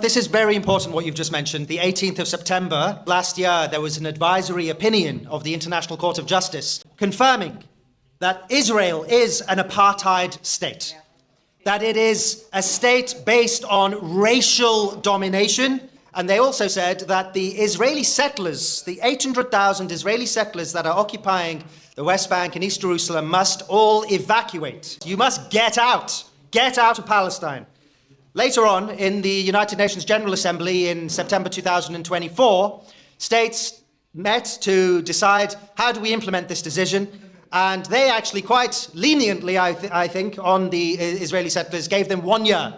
This is very important what you've just mentioned. The 18th of September last year, there was an advisory opinion of the International Court of Justice confirming that Israel is an apartheid state, that it is a state based on racial domination. And they also said that the Israeli settlers, the 800,000 Israeli settlers that are occupying the West Bank and East Jerusalem must all evacuate. You must get out of Palestine. Later on, in the United Nations General Assembly in September 2024, states met to decide how do we implement this decision. And they actually quite leniently, I think, on the Israeli settlers, gave them 1 year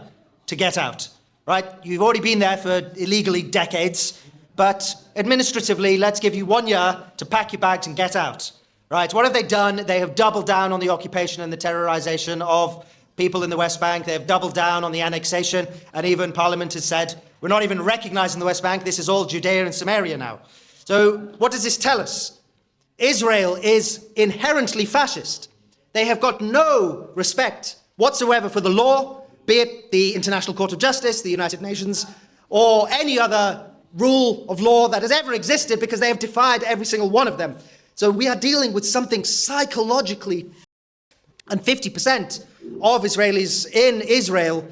to get out. Right? You've already been there for illegally decades, but administratively, let's give you 1 year to pack your bags and get out. Right? What have they done? They have doubled down on the occupation and the terrorization of people in the West Bank. They have doubled down on the annexation, and even Parliament has said, we're not even recognizing the West Bank, this is all Judea and Samaria now. So what does this tell us? Israel is inherently fascist. They have got no respect whatsoever for the law, be it the International Court of Justice, the United Nations, or any other rule of law that has ever existed, because they have defied every single one of them. So we are dealing with something psychologically, and 50% of Israelis in Israel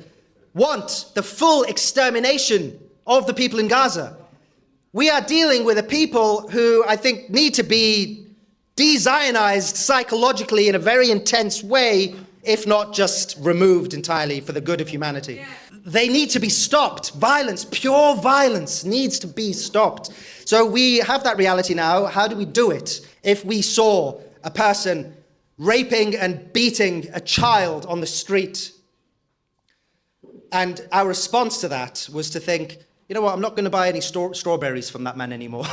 want the full extermination of the people in Gaza. We are dealing with a people who I think need to be de-Zionized psychologically in a very intense way, if not just removed entirely for the good of humanity. Yeah. They need to be stopped. Violence, pure violence, needs to be stopped. So we have that reality now. How do we do it? If we saw a person raping and beating a child on the street, and our response to that was to think, you know what, I'm not going to buy any strawberries from that man anymore.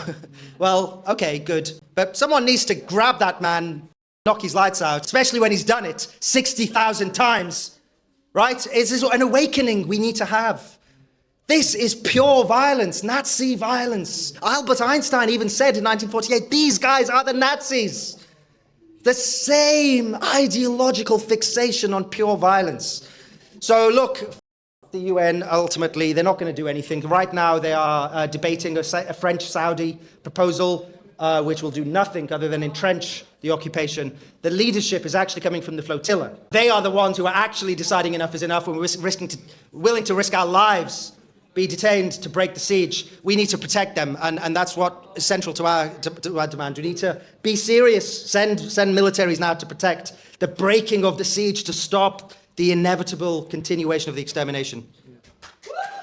Well, okay, good. But someone needs to grab that man, knock his lights out, especially when he's done it 60,000 times, right? It's an awakening we need to have. This is pure violence, Nazi violence. Albert Einstein even said in 1948, these guys are the Nazis. The same ideological fixation on pure violence. So look, the UN, ultimately, they're not going to do anything. Right now, they are debating a French-Saudi proposal, which will do nothing other than entrench the occupation. The leadership is actually coming from the flotilla. They are the ones who are actually deciding enough is enough, and we're willing to risk our lives, be detained to break the siege. We need to protect them, and that's what is central to our demand. We need to be serious, send militaries now to protect the breaking of the siege, to stop the inevitable continuation of the extermination.